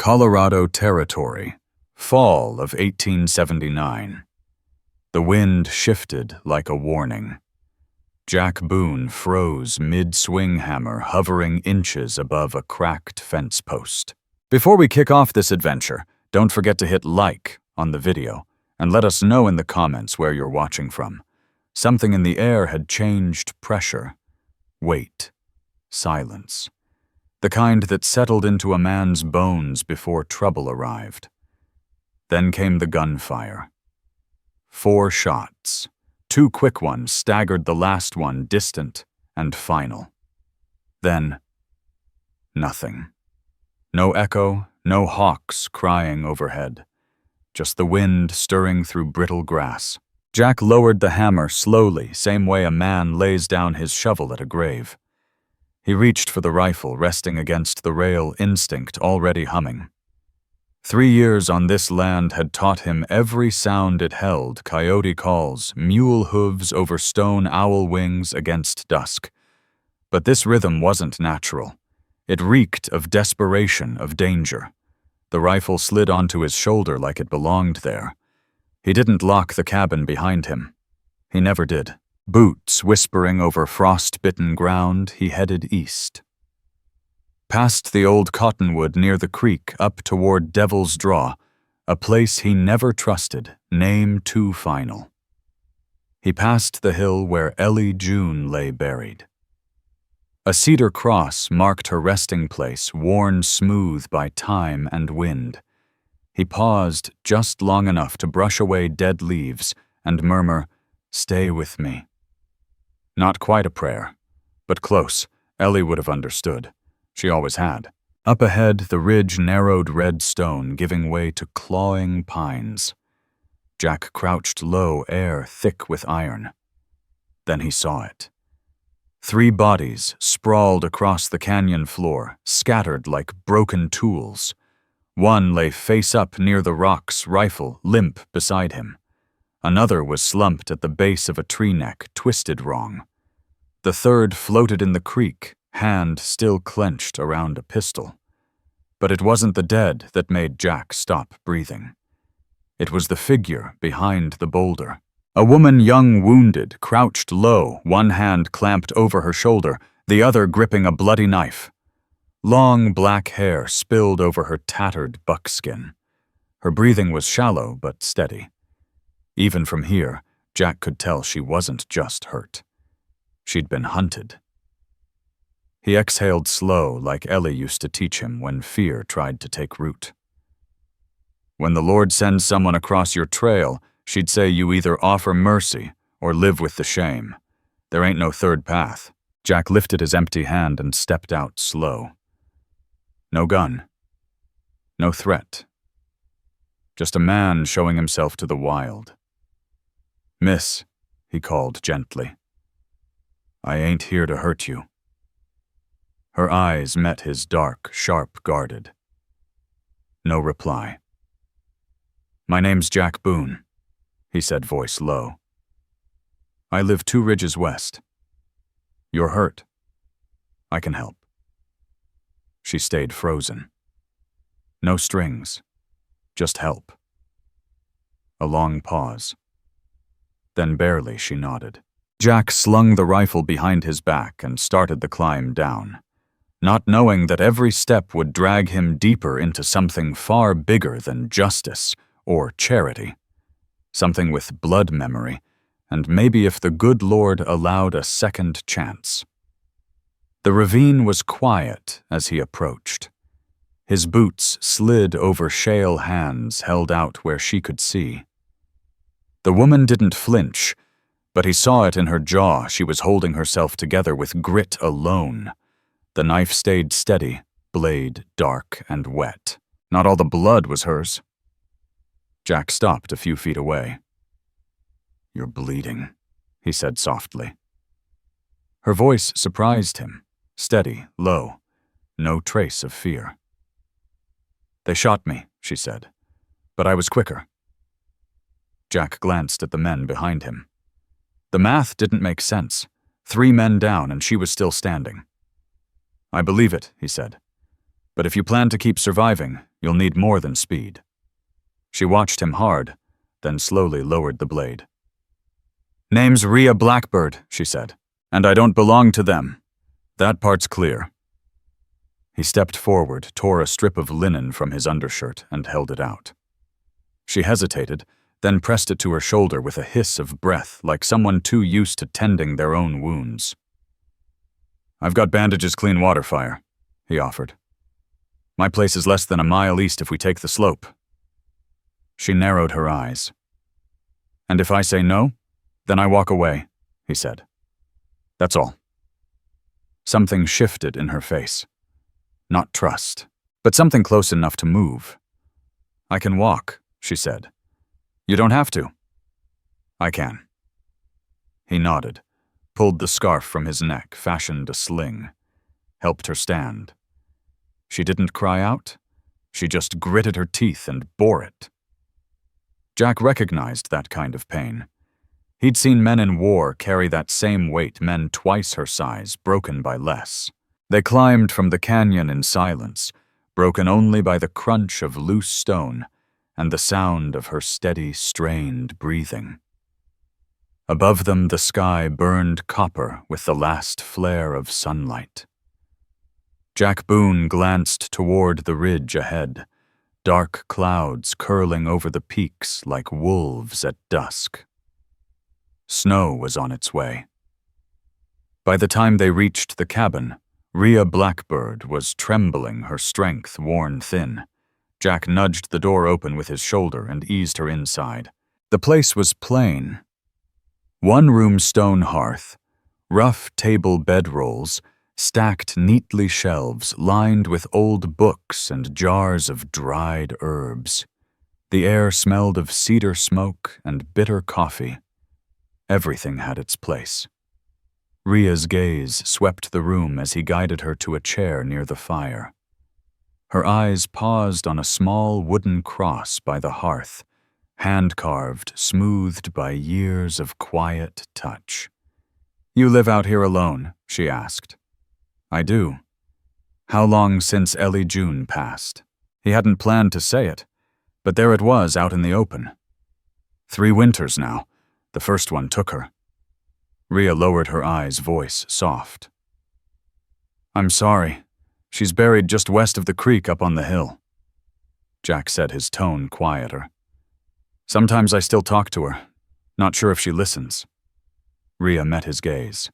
Colorado Territory, fall of 1879. The wind shifted like a warning. Jack Boone froze mid-swing hammer, hovering inches above a cracked fence post. Before we kick off this adventure, don't forget to hit like on the video and let us know in the comments where you're watching from. Something in the air had changed pressure. Weight. Silence. The kind that settled into a man's bones before trouble arrived. Then came the gunfire. 4 shots. 2 quick ones staggered the last one, distant and final. Then, nothing. No echo, no hawks crying overhead. Just the wind stirring through brittle grass. Jack lowered the hammer slowly, same way a man lays down his shovel at a grave. He reached for the rifle, resting against the rail, instinct already humming. 3 years on this land had taught him every sound it held: coyote calls, mule hooves over stone, owl wings against dusk. But this rhythm wasn't natural. It reeked of desperation, of danger. The rifle slid onto his shoulder like it belonged there. He didn't lock the cabin behind him. He never did. Boots whispering over frost-bitten ground, he headed east. Past the old cottonwood near the creek, up toward Devil's Draw, a place he never trusted, name too final. He passed the hill where Ellie June lay buried. A cedar cross marked her resting place, worn smooth by time and wind. He paused just long enough to brush away dead leaves and murmur, "Stay with me." Not quite a prayer, but close. Ellie would have understood. She always had. Up ahead, the ridge narrowed red stone, giving way to clawing pines. Jack crouched low, air thick with iron. Then he saw it. 3 bodies sprawled across the canyon floor, scattered like broken tools. One lay face up near the rocks, rifle limp beside him. Another was slumped at the base of a tree neck, twisted wrong. The third floated in the creek, hand still clenched around a pistol. But it wasn't the dead that made Jack stop breathing. It was the figure behind the boulder. A woman, young, wounded, crouched low, one hand clamped over her shoulder, the other gripping a bloody knife. Long black hair spilled over her tattered buckskin. Her breathing was shallow but steady. Even from here, Jack could tell she wasn't just hurt. She'd been hunted. He exhaled slow, like Ellie used to teach him when fear tried to take root. When the Lord sends someone across your trail, she'd say you either offer mercy or live with the shame. There ain't no third path. Jack lifted his empty hand and stepped out slow. No gun. No threat. Just a man showing himself to the wild. "Miss," he called gently. "I ain't here to hurt you." Her eyes met his dark, sharp guarded. No reply. "My name's Jack Boone," he said, voice low. "I live 2 ridges west. You're hurt. I can help." She stayed frozen. No strings, just help. A long pause. Then barely she nodded. Jack slung the rifle behind his back and started the climb down, not knowing that every step would drag him deeper into something far bigger than justice or charity. Something with blood memory, and maybe if the good Lord allowed a second chance. The ravine was quiet as he approached. His boots slid over shale hands held out where she could see. The woman didn't flinch, but he saw it in her jaw. She was holding herself together with grit alone. The knife stayed steady, blade dark and wet. Not all the blood was hers. Jack stopped a few feet away. "You're bleeding," he said softly. Her voice surprised him, steady, low, no trace of fear. "They shot me," she said, "but I was quicker." Jack glanced at the men behind him. The math didn't make sense. 3 men down and she was still standing. "I believe it," he said. "But if you plan to keep surviving, You'll need more than speed." She watched him hard, then slowly lowered the blade. "Name's Rhea Blackbird," she said, "and I don't belong to them. That part's clear." He stepped forward, tore a strip of linen from his undershirt, and held it out. She hesitated, then pressed it to her shoulder with a hiss of breath like someone too used to tending their own wounds. "I've got bandages, clean water, Fire," he offered. "My place is less than a mile east if we take the slope." She narrowed her eyes. "And if I say no, then I walk away," he said. "That's all." Something shifted in her face. Not trust, but something close enough to move. "I can walk," she said. "You don't have to." "I can." He nodded, pulled the scarf from his neck, fashioned a sling, helped her stand. She didn't cry out. She just gritted her teeth and bore it. Jack recognized that kind of pain. He'd seen men in war carry that same weight, men twice her size, broken by less. They climbed from the canyon in silence, broken only by the crunch of loose stone and the sound of her steady, strained breathing. Above them, the sky burned copper with the last flare of sunlight. Jack Boone glanced toward the ridge ahead, dark clouds curling over the peaks like wolves at dusk. Snow was on its way. By the time they reached the cabin, Rhea Blackbird was trembling, her strength worn thin. Jack nudged the door open with his shoulder and eased her inside. The place was plain. One-room stone hearth, rough table bedrolls, stacked neatly shelves lined with old books and jars of dried herbs. The air smelled of cedar smoke and bitter coffee. Everything had its place. Rhea's gaze swept the room as he guided her to a chair near the fire. Her eyes paused on a small wooden cross by the hearth, hand-carved, smoothed by years of quiet touch. "You live out here alone?" she asked. "I do." How long since Ellie June passed? He hadn't planned to say it, but there it was out in the open. 3 winters now. The first one took her. Rhea lowered her eyes, voice soft. "I'm sorry. She's buried just west of the creek up on the hill." Jack said, his tone quieter. "Sometimes I still talk to her. Not sure if she listens." Rhea met his gaze.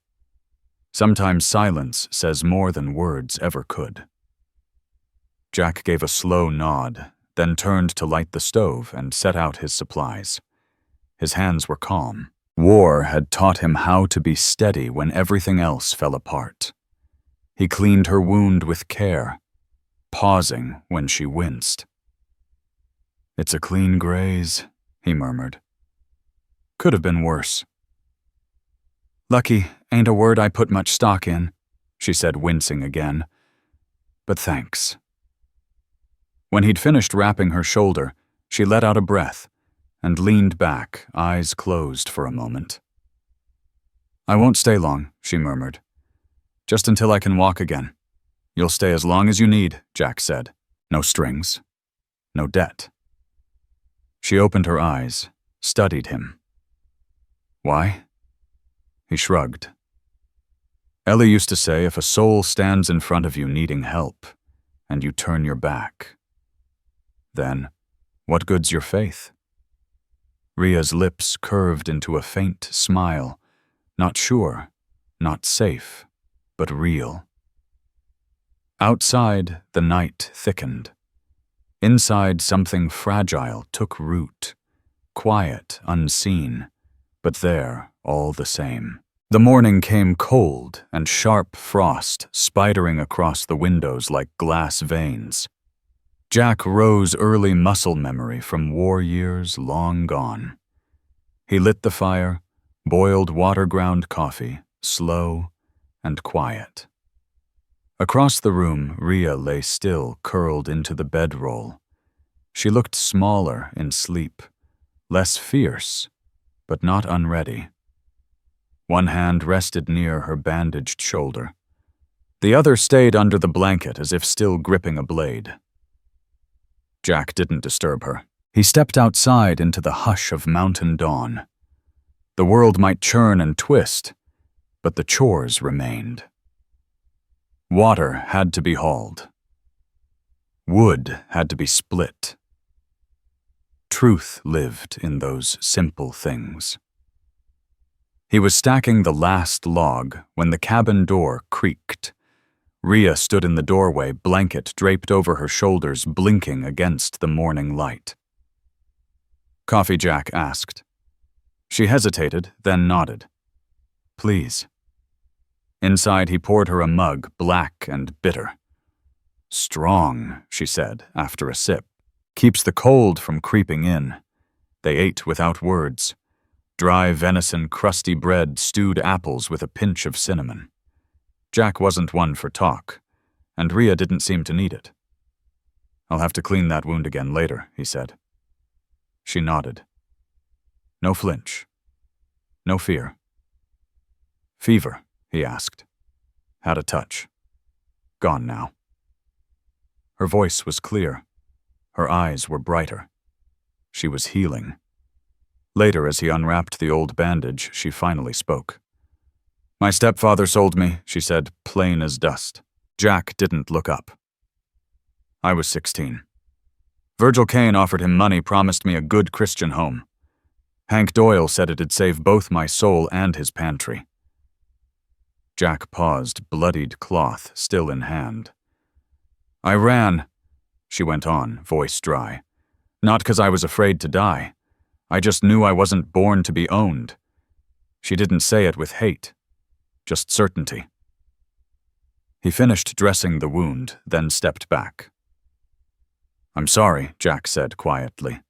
Sometimes silence says more than words ever could. Jack gave a slow nod, then turned to light the stove and set out his supplies. His hands were calm. War had taught him how to be steady when everything else fell apart. He cleaned her wound with care, pausing when she winced. "It's a clean graze," he murmured. "Could have been worse." "Lucky ain't a word I put much stock in," she said, wincing again. "But thanks." When he'd finished wrapping her shoulder, she let out a breath and leaned back, eyes closed for a moment. "I won't stay long," she murmured. "Just until I can walk again." "You'll stay as long as you need," Jack said. "No strings. No debt." She opened her eyes, studied him. "Why?" He shrugged. "Ellie used to say if a soul stands in front of you needing help, and you turn your back, then what good's your faith?" Rhea's lips curved into a faint smile, not sure, not safe, but real. Outside, the night thickened. Inside, something fragile took root, quiet, unseen, but there, all the same. The morning came cold and sharp frost spidering across the windows like glass veins. Jack rose early muscle memory from war years long gone. He lit the fire, boiled water-ground coffee, slow and quiet. Across the room, Rhea lay still, curled into the bedroll. She looked smaller in sleep, less fierce, but not unready. One hand rested near her bandaged shoulder. The other stayed under the blanket as if still gripping a blade. Jack didn't disturb her. He stepped outside into the hush of mountain dawn. The world might churn and twist, but the chores remained. Water had to be hauled. Wood had to be split. Truth lived in those simple things. He was stacking the last log when the cabin door creaked. Rhea stood in the doorway, blanket draped over her shoulders, blinking against the morning light. "Coffee?" Jack asked. She hesitated, then nodded. "Please." Inside, he poured her a mug, black and bitter. "Strong," she said after a sip. "Keeps the cold from creeping in." They ate without words. Dry venison, crusty bread, stewed apples with a pinch of cinnamon. Jack wasn't one for talk, and Rhea didn't seem to need it. "I'll have to clean that wound again later," he said. She nodded. No flinch. No fear. "Fever?" he asked. Had a touch. Gone now. Her voice was clear. Her eyes were brighter. She was healing. Later, as he unwrapped the old bandage, she finally spoke. "My stepfather sold me," she said, plain as dust. Jack didn't look up. "I was 16. Virgil Kane offered him money, promised me a good Christian home. Hank Doyle said it'd save both my soul and his pantry." Jack paused, bloodied cloth still in hand. "I ran," she went on, voice dry. "Not 'cause I was afraid to die. I just knew I wasn't born to be owned." She didn't say it with hate, just certainty. He finished dressing the wound, then stepped back. "I'm sorry," Jack said quietly,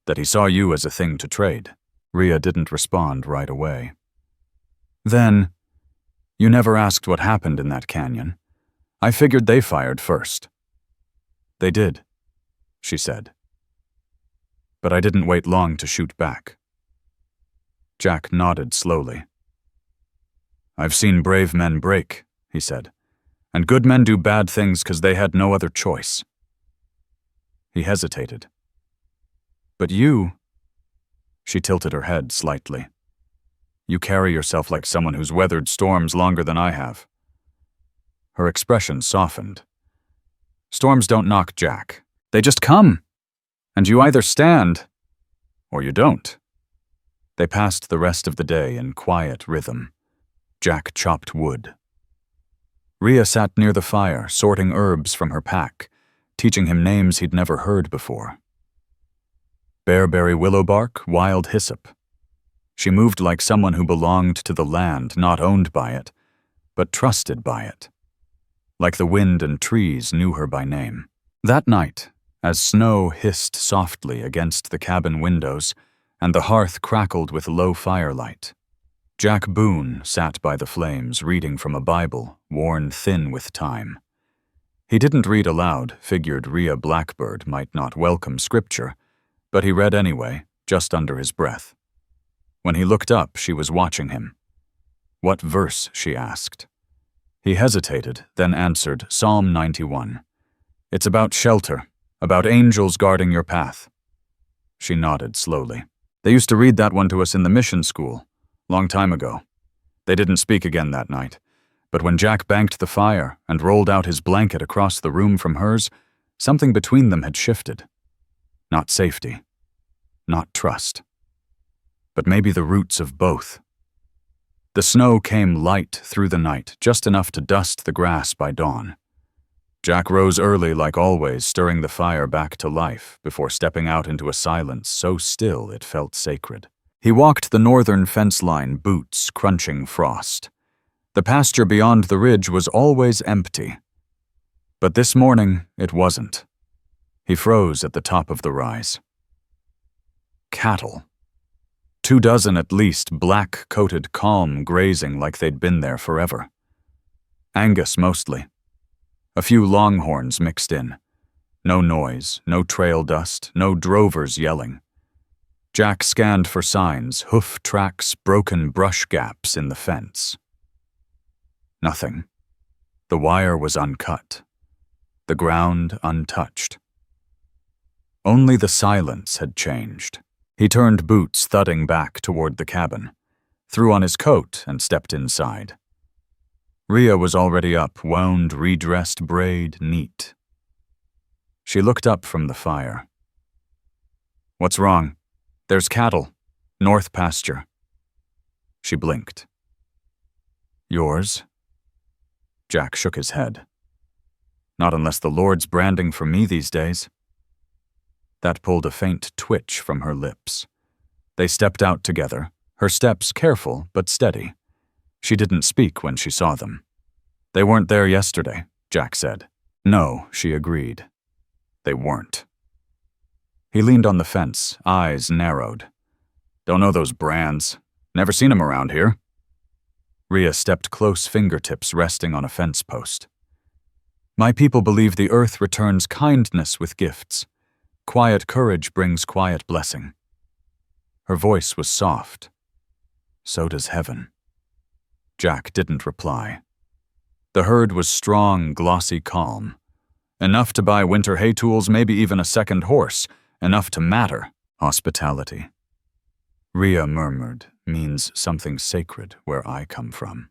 "that he saw you as a thing to trade." Rhea didn't respond right away. "Then, you never asked what happened in that canyon. I figured they fired first." "They did," she said. "But I didn't wait long to shoot back." Jack nodded slowly. "I've seen brave men break," he said, "and good men do bad things 'cause they had no other choice." He hesitated. "But you—" She tilted her head slightly. "You carry yourself like someone who's weathered storms longer than I have." Her expression softened. "Storms don't knock, Jack. They just come. And you either stand, or you don't." They passed the rest of the day in quiet rhythm. Jack chopped wood. Rhea sat near the fire, sorting herbs from her pack, teaching him names he'd never heard before. Bearberry willowbark, wild hyssop. She moved like someone who belonged to the land, not owned by it, but trusted by it. Like the wind and trees knew her by name. That night, as snow hissed softly against the cabin windows and the hearth crackled with low firelight, Jack Boone sat by the flames reading from a Bible worn thin with time. He didn't read aloud, figured Rhea Blackbird might not welcome scripture, but he read anyway, just under his breath. When he looked up, she was watching him. "What verse?" she asked. He hesitated, then answered Psalm 91. "It's about shelter, about angels guarding your path." She nodded slowly. "They used to read that one to us in the mission school, long time ago." They didn't speak again that night, but when Jack banked the fire and rolled out his blanket across the room from hers, something between them had shifted. Not safety, not trust, but maybe the roots of both. The snow came light through the night, just enough to dust the grass by dawn. Jack rose early like always, stirring the fire back to life before stepping out into a silence so still it felt sacred. He walked the northern fence line, boots crunching frost. The pasture beyond the ridge was always empty. But this morning it wasn't. He froze at the top of the rise. Cattle. 24 at least, black-coated, calm, grazing like they'd been there forever. Angus mostly. A few longhorns mixed in. No noise, no trail dust, no drovers yelling. Jack scanned for signs, hoof tracks, broken brush gaps in the fence. Nothing. The wire was uncut. The ground untouched. Only the silence had changed. He turned boots thudding back toward the cabin, threw on his coat, and stepped inside. Rhea was already up, wound, redressed braid neat. She looked up from the fire. "What's wrong?" "There's cattle. North pasture." She blinked. "Yours?" Jack shook his head. "Not unless the Lord's branding for me these days." That pulled a faint twitch from her lips. They stepped out together, her steps careful but steady. She didn't speak when she saw them. "They weren't there yesterday," Jack said. "No," she agreed. They weren't. He leaned on the fence, eyes narrowed. "Don't know those brands. Never seen 'em around here." Rhea stepped close, fingertips resting on a fence post. "My people believe the earth returns kindness with gifts. Quiet courage brings quiet blessing." Her voice was soft. "So does heaven." Jack didn't reply. The herd was strong, glossy calm. Enough to buy winter hay tools, maybe even a second horse. Enough to matter. Hospitality. Rhea murmured, "Means something sacred where I come from."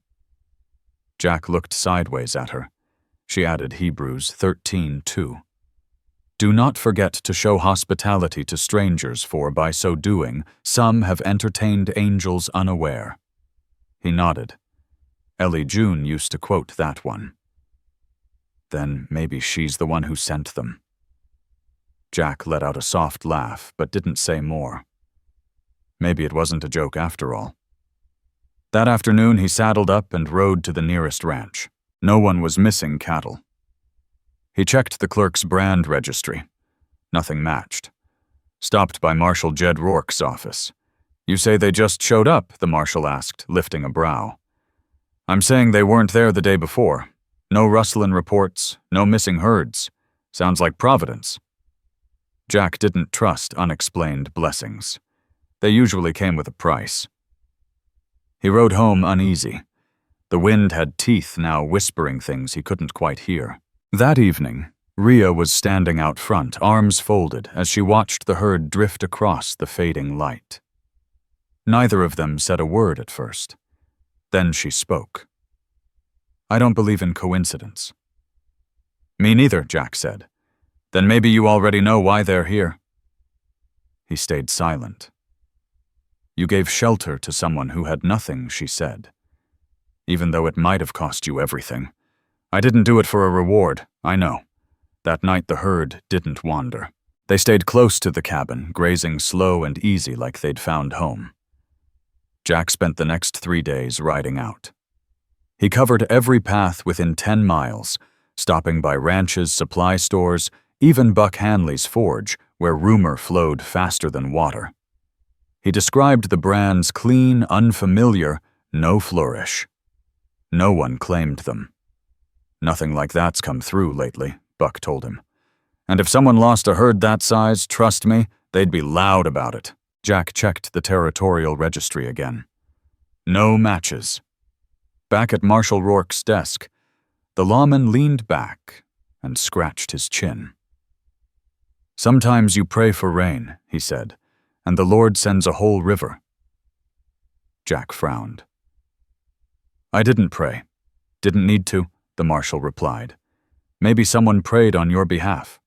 Jack looked sideways at her. She added Hebrews 13:2. "Do not forget to show hospitality to strangers, for by so doing, some have entertained angels unaware." He nodded. Ellie June used to quote that one. Then maybe she's the one who sent them. Jack let out a soft laugh, but didn't say more. Maybe it wasn't a joke after all. That afternoon he saddled up and rode to the nearest ranch. No one was missing cattle. He checked the clerk's brand registry. Nothing matched. Stopped by Marshal Jed Rourke's office. "You say they just showed up?" the marshal asked, lifting a brow. "I'm saying they weren't there the day before. No rustlin' reports, no missing herds. Sounds like Providence." Jack didn't trust unexplained blessings. They usually came with a price. He rode home uneasy. The wind had teeth now, whispering things he couldn't quite hear. That evening, Rhea was standing out front, arms folded, as she watched the herd drift across the fading light. Neither of them said a word at first. Then she spoke. "I don't believe in coincidence." "Me neither," Jack said. "Then maybe you already know why they're here." He stayed silent. "You gave shelter to someone who had nothing," she said. "Even though it might have cost you everything. I didn't do it for a reward, I know." That night the herd didn't wander. They stayed close to the cabin, grazing slow and easy like they'd found home. Jack spent the next 3 days riding out. He covered every path within 10 miles, stopping by ranches, supply stores, even Buck Hanley's forge, where rumor flowed faster than water. He described the brands clean, unfamiliar, no flourish. No one claimed them. "Nothing like that's come through lately," Buck told him. "And if someone lost a herd that size, trust me, they'd be loud about it." Jack checked the territorial registry again. No matches. Back at Marshal Rourke's desk, the lawman leaned back and scratched his chin. "Sometimes you pray for rain," he said, "and the Lord sends a whole river." Jack frowned. "I didn't pray. Didn't need to," the marshal replied. "Maybe someone prayed on your behalf."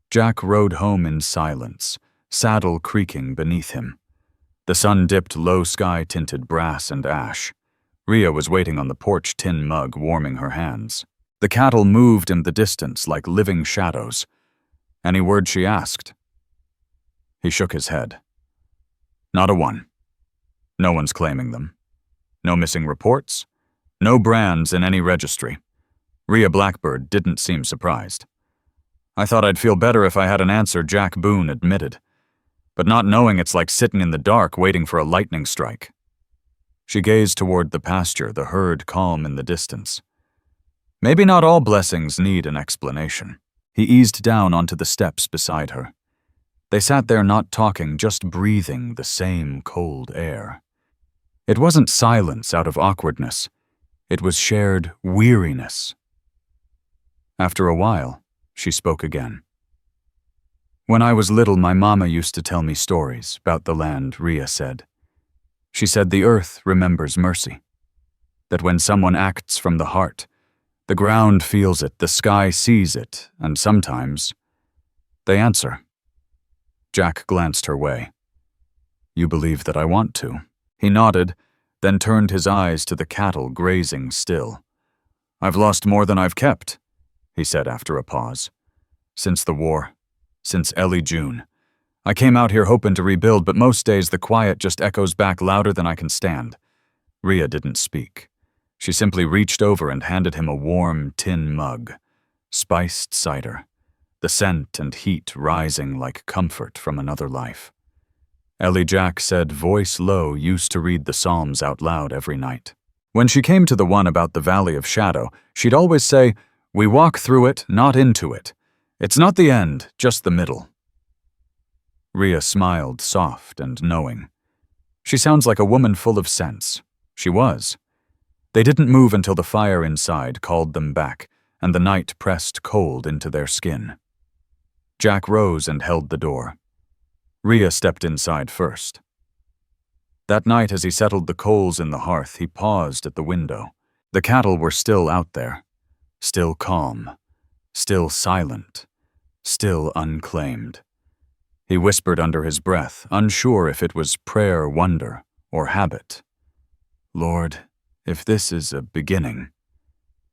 Jack rode home in silence, saddle creaking beneath him. The sun dipped low sky-tinted brass and ash. Rhea was waiting on the porch tin mug, warming her hands. The cattle moved in the distance like living shadows. "Any word?" she asked. He shook his head. "Not a one. No one's claiming them. No missing reports. No brands in any registry." Rhea Blackbird didn't seem surprised. "I thought I'd feel better if I had an answer," Jack Boone admitted. "But not knowing it's like sitting in the dark waiting for a lightning strike." She gazed toward the pasture, the herd calm in the distance. "Maybe not all blessings need an explanation." He eased down onto the steps beside her. They sat there not talking, just breathing the same cold air. It wasn't silence out of awkwardness. It was shared weariness. After a while, she spoke again. When I was little, my mama used to tell me stories about the land, Rhea said. She said the earth remembers mercy. That when someone acts from the heart, the ground feels it, the sky sees it, and sometimes they answer. Jack glanced her way. You believe that I want to. He nodded, then turned his eyes to the cattle grazing still. I've lost more than I've kept, he said after a pause. Since the war, since Ellie June. I came out here hoping to rebuild, but most days the quiet just echoes back louder than I can stand. Rhea didn't speak. She simply reached over and handed him a warm tin mug. Spiced cider. The scent and heat rising like comfort from another life. Ellie Jack said, voice low, used to read the Psalms out loud every night. When she came to the one about the Valley of Shadow, she'd always say, we walk through it, not into it. It's not the end, just the middle. Rhea smiled, soft and knowing. She sounds like a woman full of sense. She was. They didn't move until the fire inside called them back, and the night pressed cold into their skin. Jack rose and held the door. Rhea stepped inside first. That night, as he settled the coals in the hearth, he paused at the window. The cattle were still out there, still calm, still silent, still unclaimed. He whispered under his breath, unsure if it was prayer, wonder, or habit. Lord, if this is a beginning,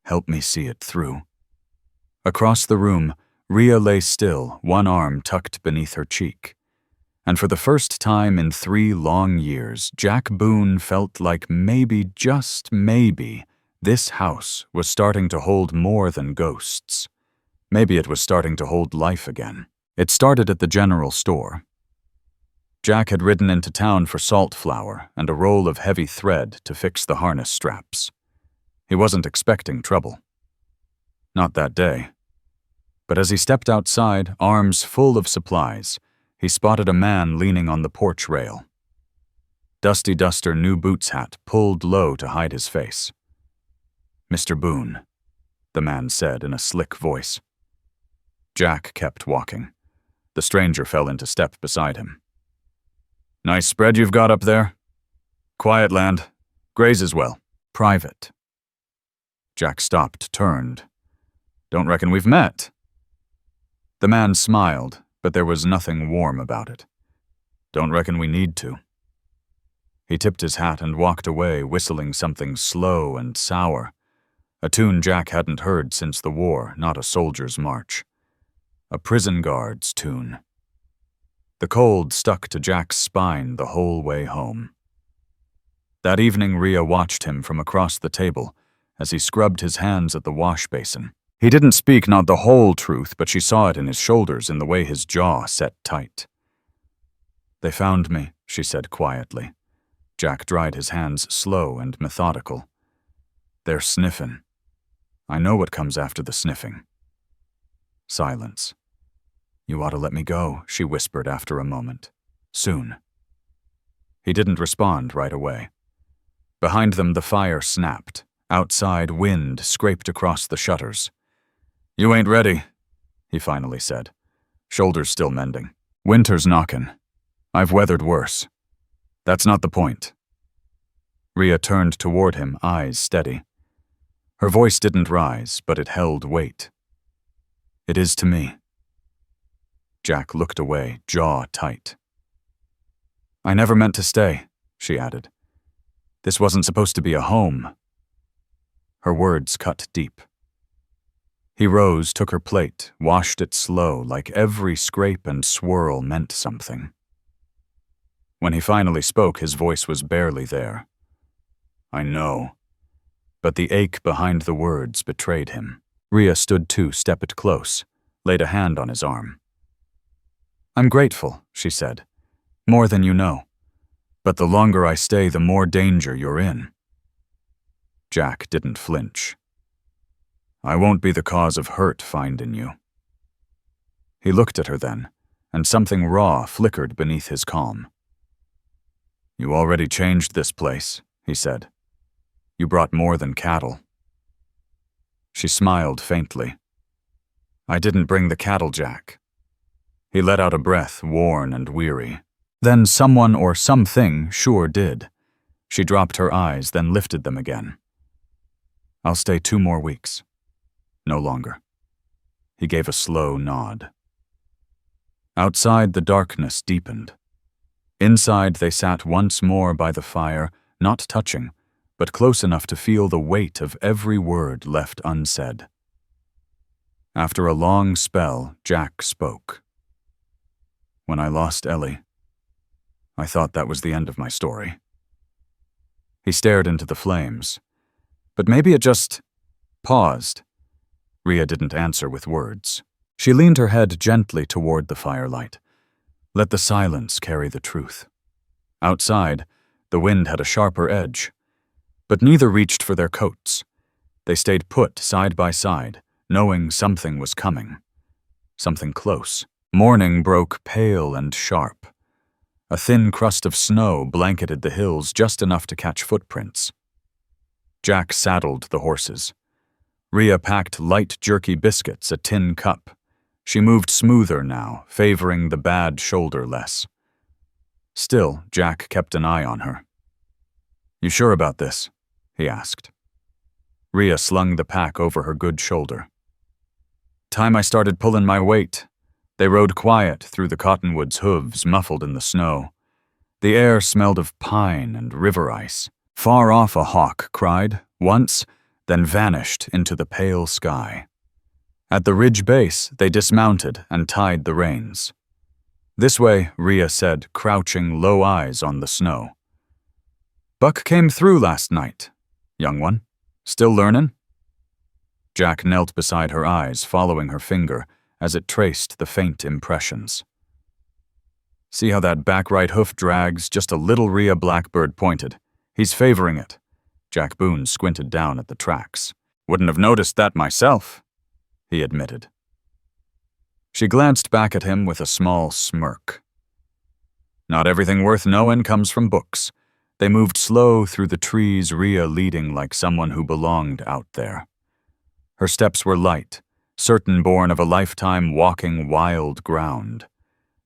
help me see it through. Across the room, Rhea lay still, one arm tucked beneath her cheek. And for the first time in 3 long years, Jack Boone felt like maybe, just maybe, this house was starting to hold more than ghosts. Maybe it was starting to hold life again. It started at the general store. Jack had ridden into town for salt flour and a roll of heavy thread to fix the harness straps. He wasn't expecting trouble. Not that day. But as he stepped outside, arms full of supplies, he spotted a man leaning on the porch rail. Dusty Duster new boots hat pulled low to hide his face. Mr. Boone, the man said in a slick voice. Jack kept walking. The stranger fell into step beside him. Nice spread you've got up there. Quiet land. Grazes well. Private. Jack stopped, turned. Don't reckon we've met. The man smiled, but there was nothing warm about it. Don't reckon we need to. He tipped his hat and walked away, whistling something slow and sour, a tune Jack hadn't heard since the war, not a soldier's march. A prison guard's tune. The cold stuck to Jack's spine the whole way home. That evening, Rhea watched him from across the table as he scrubbed his hands at the wash basin. He didn't speak not the whole truth, but she saw it in his shoulders, in the way his jaw set tight. They found me, she said quietly. Jack dried his hands, slow and methodical. They're sniffin'. I know what comes after the sniffing. Silence. You ought to let me go, she whispered after a moment. Soon. He didn't respond right away. Behind them, the fire snapped. Outside, wind scraped across the shutters. You ain't ready, he finally said, shoulders still mending. Winter's knockin'. I've weathered worse. That's not the point. Rhea turned toward him, eyes steady. Her voice didn't rise, but it held weight. It is to me. Jack looked away, jaw tight. I never meant to stay, she added. This wasn't supposed to be a home. Her words cut deep. He rose, took her plate, washed it slow, like every scrape and swirl meant something. When he finally spoke, his voice was barely there. I know. But the ache behind the words betrayed him. Rhea stood too, stepped close, laid a hand on his arm. I'm grateful, she said. More than you know. But the longer I stay, the more danger you're in. Jack didn't flinch. I won't be the cause of hurt findin' you. He looked at her then, and something raw flickered beneath his calm. You already changed this place, he said. You brought more than cattle. She smiled faintly. I didn't bring the cattle, Jack. He let out a breath, worn and weary. Then someone or something sure did. She dropped her eyes, then lifted them again. I'll stay 2 more weeks. No longer. He gave a slow nod. Outside, the darkness deepened. Inside, they sat once more by the fire, not touching, but close enough to feel the weight of every word left unsaid. After a long spell, Jack spoke. When I lost Ellie, I thought that was the end of my story. He stared into the flames. But maybe it just paused. Rhea didn't answer with words. She leaned her head gently toward the firelight. Let the silence carry the truth. Outside, the wind had a sharper edge. But neither reached for their coats. They stayed put side by side, knowing something was coming. Something close. Morning broke pale and sharp. A thin crust of snow blanketed the hills just enough to catch footprints. Jack saddled the horses. Rhea packed light jerky biscuits, a tin cup. She moved smoother now, favoring the bad shoulder less. Still, Jack kept an eye on her. You sure about this? He asked. Rhea slung the pack over her good shoulder. Time I started pulling my weight. They rode quiet through the cottonwoods' hooves muffled in the snow. The air smelled of pine and river ice. Far off a hawk cried, once, then vanished into the pale sky. At the ridge base, they dismounted and tied the reins. This way, Rhea said, crouching low eyes on the snow. Buck came through last night. Young one, still learnin'? Jack knelt beside her eyes, following her finger as it traced the faint impressions. See how that back right hoof drags? Just a little. Rhea Blackbird pointed. He's favoring it. Jack Boone squinted down at the tracks. Wouldn't have noticed that myself, he admitted. She glanced back at him with a small smirk. Not everything worth knowing comes from books. They moved slow through the trees, Rhea leading like someone who belonged out there. Her steps were light, certain born of a lifetime walking wild ground.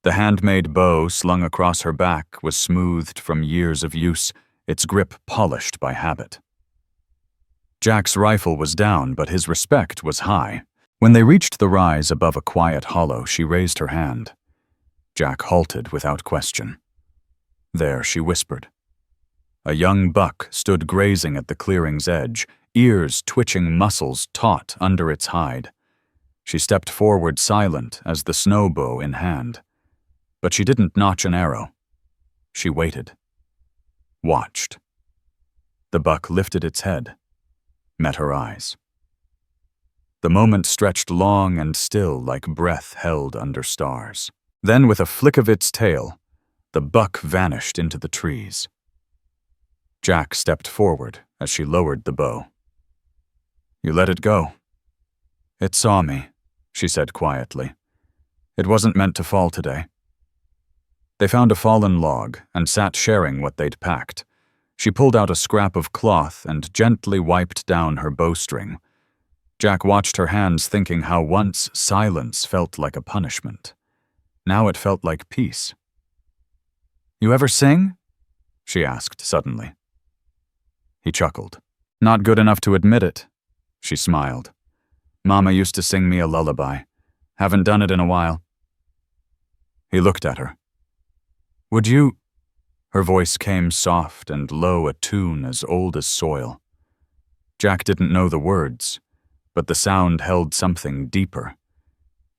The handmade bow slung across her back was smoothed from years of use, its grip polished by habit. Jack's rifle was down, but his respect was high. When they reached the rise above a quiet hollow, she raised her hand. Jack halted without question. There, she whispered. A young buck stood grazing at the clearing's edge, ears twitching, muscles taut under its hide. She stepped forward silent as the snow bow in hand. But she didn't notch an arrow. She waited. Watched. The buck lifted its head, met her eyes. The moment stretched long and still like breath held under stars. Then, with a flick of its tail, the buck vanished into the trees. Jack stepped forward as she lowered the bow. You let it go. It saw me, she said quietly. It wasn't meant to fall today. They found a fallen log and sat sharing what they'd packed. She pulled out a scrap of cloth and gently wiped down her bowstring. Jack watched her hands, thinking how once silence felt like a punishment. Now it felt like peace. You ever sing? She asked suddenly. He chuckled. Not good enough to admit it. She smiled. Mama used to sing me a lullaby. Haven't done it in a while. He looked at her. Would you? Her voice came soft and low, a tune as old as soil. Jack didn't know the words, but the sound held something deeper.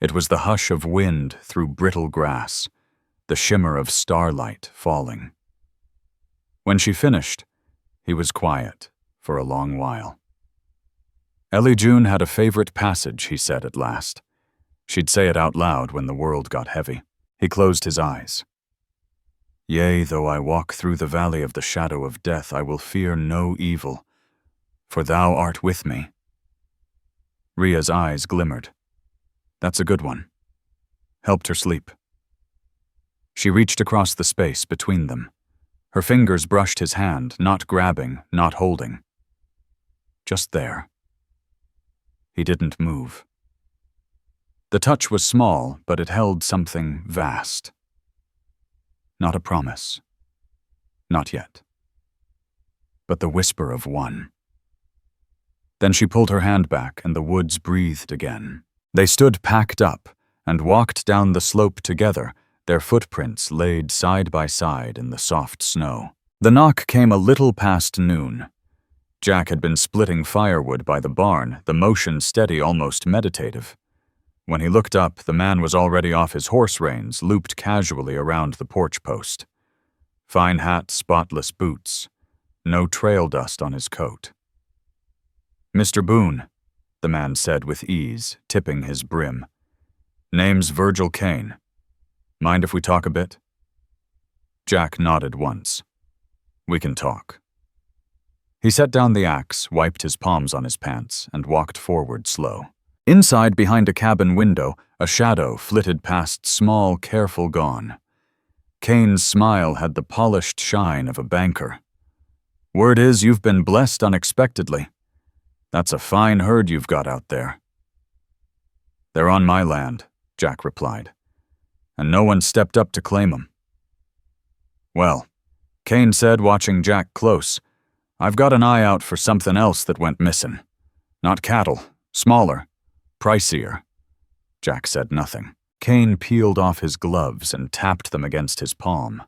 It was the hush of wind through brittle grass, the shimmer of starlight falling. When she finished, he was quiet for a long while. Ellie June had a favorite passage, he said at last. She'd say it out loud when the world got heavy. He closed his eyes. Yea, though I walk through the valley of the shadow of death, I will fear no evil, for thou art with me. Rhea's eyes glimmered. That's a good one. Helped her sleep. She reached across the space between them. Her fingers brushed his hand, not grabbing, not holding. Just there. He didn't move. The touch was small, but it held something vast. Not a promise. Not yet. But the whisper of one. Then she pulled her hand back, and the woods breathed again. They stood packed up and walked down the slope together, their footprints laid side by side in the soft snow. The knock came a little past noon. Jack had been splitting firewood by the barn, the motion steady, almost meditative. When he looked up, the man was already off his horse reins, looped casually around the porch post. Fine hat, spotless boots. No trail dust on his coat. "Mr. Boone," the man said with ease, tipping his brim. "Name's Virgil Kane. Mind if we talk a bit?" Jack nodded once. "We can talk." He set down the axe, wiped his palms on his pants, and walked forward slow. Inside, behind a cabin window, a shadow flitted past, small, careful gone. Kane's smile had the polished shine of a banker. "Word is you've been blessed unexpectedly. That's a fine herd you've got out there." "They're on my land," Jack replied, "and no one stepped up to claim 'em." "Well," Kane said, watching Jack close, "I've got an eye out for something else that went missing. Not cattle, smaller, pricier." Jack said nothing. Kane peeled off his gloves and tapped them against his palm.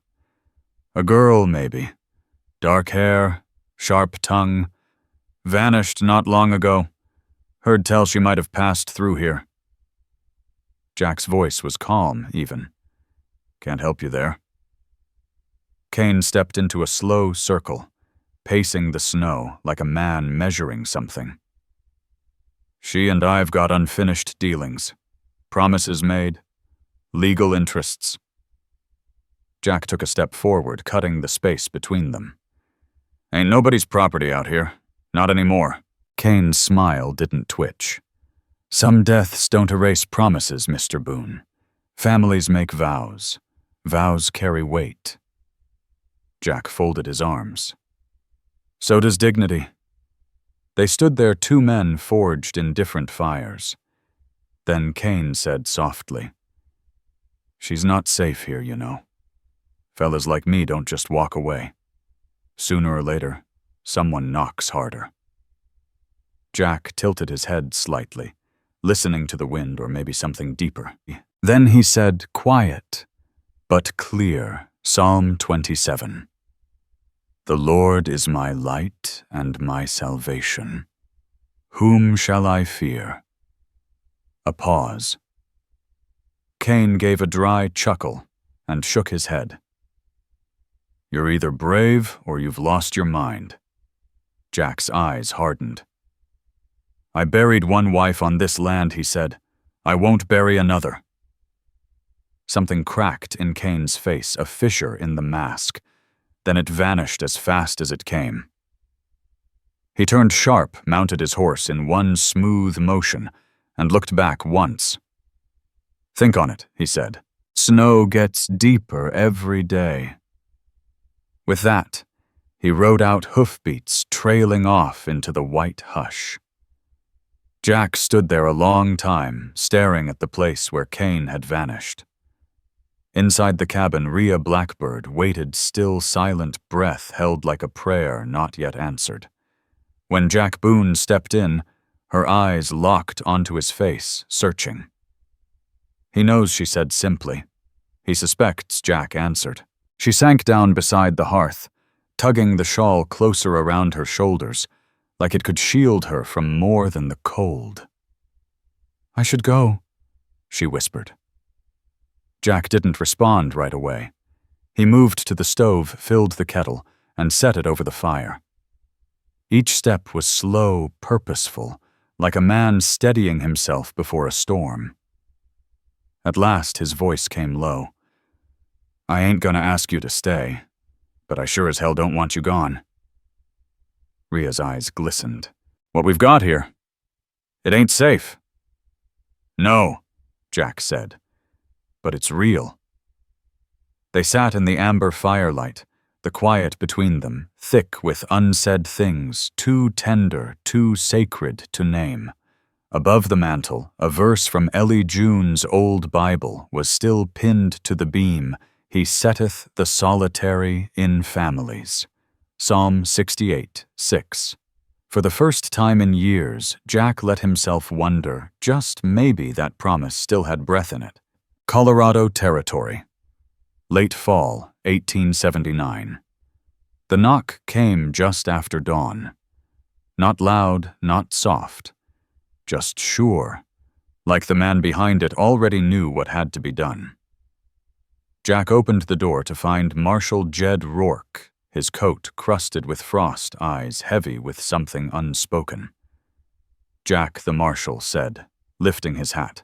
"A girl, maybe. Dark hair, sharp tongue. Vanished not long ago. Heard tell she might have passed through here." Jack's voice was calm, even. "Can't help you there." Kane stepped into a slow circle, pacing the snow like a man measuring something. "She and I've got unfinished dealings. Promises made. Legal interests." Jack took a step forward, cutting the space between them. "Ain't nobody's property out here. Not anymore." Kane's smile didn't twitch. "Some deaths don't erase promises, Mr. Boone. Families make vows. Vows carry weight." Jack folded his arms. "So does dignity." They stood there, two men forged in different fires. Then Kane said softly, "She's not safe here, you know. Fellas like me don't just walk away. Sooner or later, someone knocks harder." Jack tilted his head slightly, listening to the wind or maybe something deeper. Then he said, quiet but clear, Psalm 27. "The Lord is my light and my salvation. Whom shall I fear?" A pause. Kane gave a dry chuckle and shook his head. "You're either brave or you've lost your mind." Jack's eyes hardened. "I buried one wife on this land," he said. "I won't bury another." Something cracked in Kane's face, a fissure in the mask. Then it vanished as fast as it came. He turned sharp, mounted his horse in one smooth motion, and looked back once. "Think on it," he said. "Snow gets deeper every day." With that, he rode out hoofbeats trailing off into the white hush. Jack stood there a long time, staring at the place where Kane had vanished. Inside the cabin, Rhea Blackbird waited, still silent, breath held like a prayer not yet answered. When Jack Boone stepped in, her eyes locked onto his face, searching. "He knows," she said simply. "He suspects," Jack answered. She sank down beside the hearth, tugging the shawl closer around her shoulders, like it could shield her from more than the cold. "I should go," she whispered. Jack didn't respond right away. He moved to the stove, filled the kettle, and set it over the fire. Each step was slow, purposeful, like a man steadying himself before a storm. At last his voice came low. "I ain't gonna ask you to stay, but I sure as hell don't want you gone." Rhea's eyes glistened. "What we've got here, it ain't safe." "No," Jack said, "but it's real." They sat in the amber firelight, the quiet between them, thick with unsaid things, too tender, too sacred to name. Above the mantel, a verse from Ellie June's old Bible was still pinned to the beam. He setteth the solitary in families. Psalm 68:6. For the first time in years, Jack let himself wonder, just maybe that promise still had breath in it. Colorado Territory. Late fall, 1879. The knock came just after dawn. Not loud, not soft. Just sure, like the man behind it already knew what had to be done. Jack opened the door to find Marshal Jed Rourke, his coat crusted with frost, eyes heavy with something unspoken. Jack, the marshal, said, lifting his hat.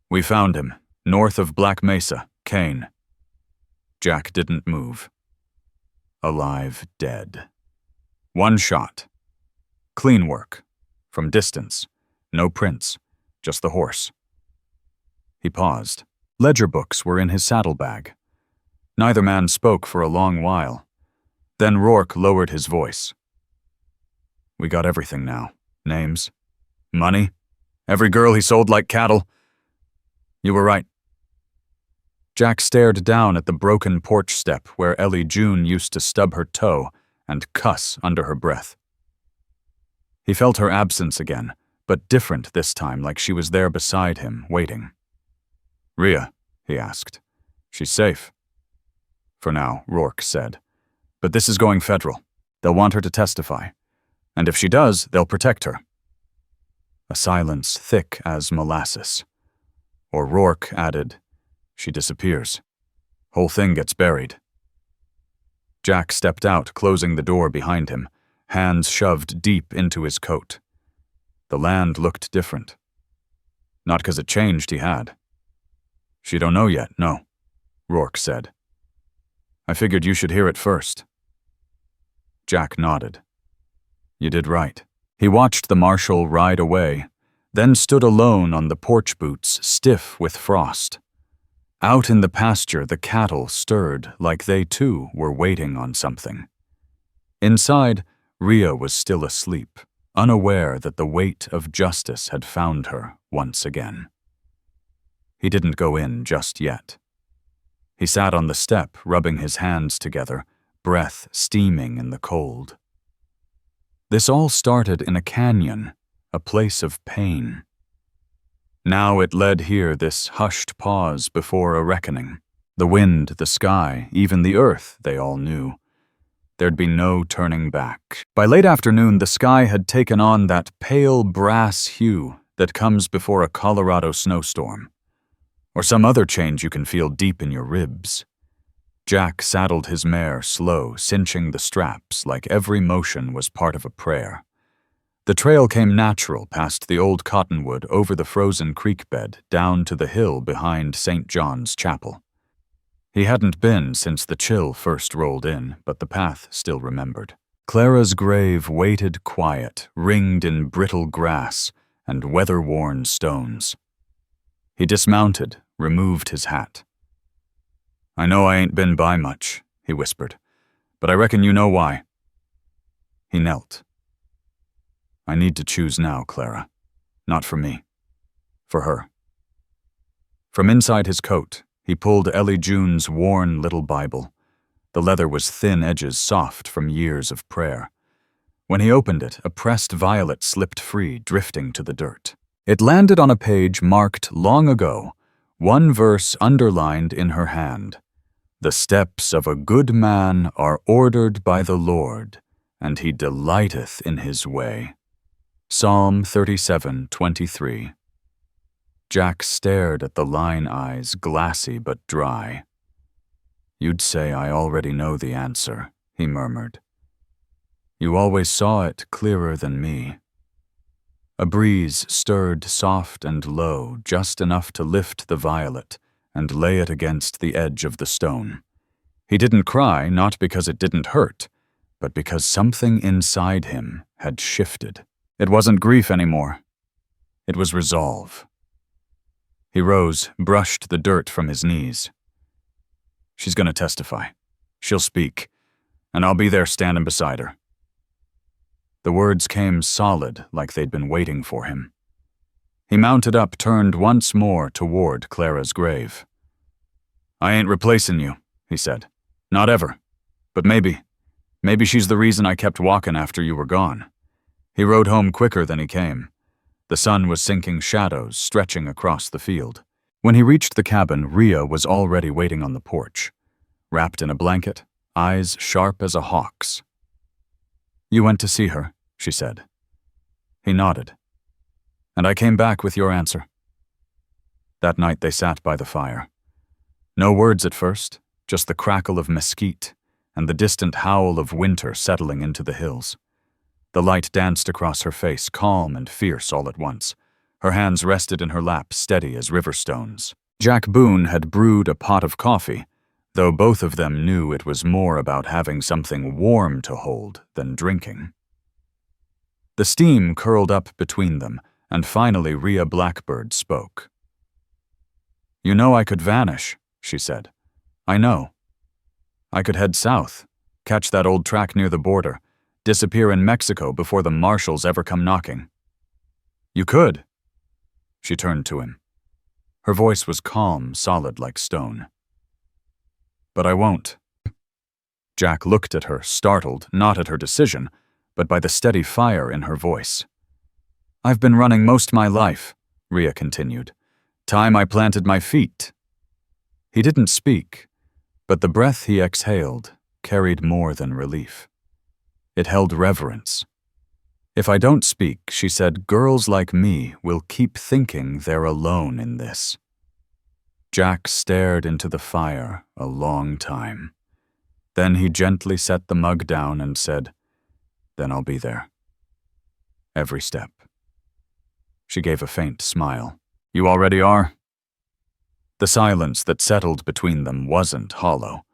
"We found him, north of Black Mesa, Kane." Jack didn't move. Alive, dead. One shot. Clean work. From distance. No prints. Just the horse. He paused. Ledger books were in his saddlebag. Neither man spoke for a long while. Then Rourke lowered his voice. "We got everything now. Names. Money. Every girl he sold like cattle. You were right." Jack stared down at the broken porch step where Ellie June used to stub her toe and cuss under her breath. He felt her absence again, but different this time, like she was there beside him, waiting. "Rhea," he asked. "She's safe." "For now," Rourke said. "But this is going federal. They'll want her to testify. And if she does, they'll protect her." A silence thick as molasses. Or Rourke added, "She disappears. Whole thing gets buried." Jack stepped out, closing the door behind him, hands shoved deep into his coat. The land looked different. Not 'cause it changed, he had. "She don't know yet, no," Rourke said. "I figured you should hear it first." Jack nodded. "You did right." He watched the marshal ride away, then stood alone on the porch boots, stiff with frost. Out in the pasture, the cattle stirred like they too were waiting on something. Inside, Rhea was still asleep, unaware that the weight of justice had found her once again. He didn't go in just yet. He sat on the step, rubbing his hands together, breath steaming in the cold. This all started in a canyon, a place of pain. Now it led here, this hushed pause before a reckoning. The wind, the sky, even the earth, they all knew. There'd be no turning back. By late afternoon, the sky had taken on that pale brass hue that comes before a Colorado snowstorm, or some other change you can feel deep in your ribs. Jack saddled his mare slow, cinching the straps like every motion was part of a prayer. The trail came natural past the old cottonwood over the frozen creek bed down to the hill behind St. John's Chapel. He hadn't been since the chill first rolled in, but the path still remembered. Clara's grave waited quiet, ringed in brittle grass and weather-worn stones. He dismounted, removed his hat. "I know I ain't been by much," he whispered, "but I reckon you know why." He knelt. "I need to choose now, Clara. Not for me. For her." From inside his coat, he pulled Ellie June's worn little Bible. The leather was thin edges soft from years of prayer. When he opened it, a pressed violet slipped free, drifting to the dirt. It landed on a page marked long ago, one verse underlined in her hand. "The steps of a good man are ordered by the Lord, and he delighteth in his way." Psalm 37:23. Jack stared at the line eyes, glassy but dry. "You'd say I already know the answer," he murmured. "You always saw it clearer than me." A breeze stirred soft and low, just enough to lift the violet and lay it against the edge of the stone. He didn't cry, not because it didn't hurt, but because something inside him had shifted. It wasn't grief anymore. It was resolve. He rose, brushed the dirt from his knees. "She's going to testify. She'll speak, and I'll be there standing beside her." The words came solid, like they'd been waiting for him. He mounted up, turned once more toward Clara's grave. "I ain't replacing you," he said. "Not ever. But maybe she's the reason I kept walking after you were gone." He rode home quicker than he came. The sun was sinking shadows, stretching across the field. When he reached the cabin, Rhea was already waiting on the porch, wrapped in a blanket, eyes sharp as a hawk's. "You went to see her," she said. He nodded. "And I came back with your answer." That night they sat by the fire. No words at first, just the crackle of mesquite and the distant howl of winter settling into the hills. The light danced across her face, calm and fierce all at once. Her hands rested in her lap, steady as river stones. Jack Boone had brewed a pot of coffee, though both of them knew it was more about having something warm to hold than drinking. The steam curled up between them, and finally Rhea Blackbird spoke. "You know I could vanish," she said. "I know. I could head south, catch that old track near the border, disappear in Mexico before the marshals ever come knocking." "You could." She turned to him. Her voice was calm, solid like stone. "But I won't." Jack looked at her, startled, not at her decision, but by the steady fire in her voice. "I've been running most my life," Rhea continued. "Time I planted my feet." He didn't speak, but the breath he exhaled carried more than relief. It held reverence. "If I don't speak," she said, "girls like me will keep thinking they're alone in this." Jack stared into the fire a long time. Then he gently set the mug down and said, "Then I'll be there. Every step." She gave a faint smile. "You already are?" The silence that settled between them wasn't hollow.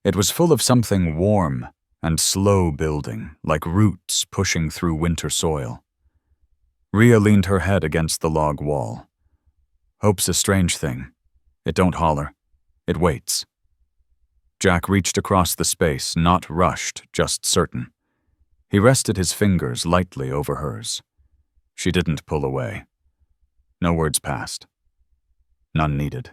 It was full of something warm and slow building, like roots pushing through winter soil. Rhea leaned her head against the log wall. "Hope's a strange thing. It don't holler. It waits." Jack reached across the space, not rushed, just certain. He rested his fingers lightly over hers. She didn't pull away. No words passed. None needed.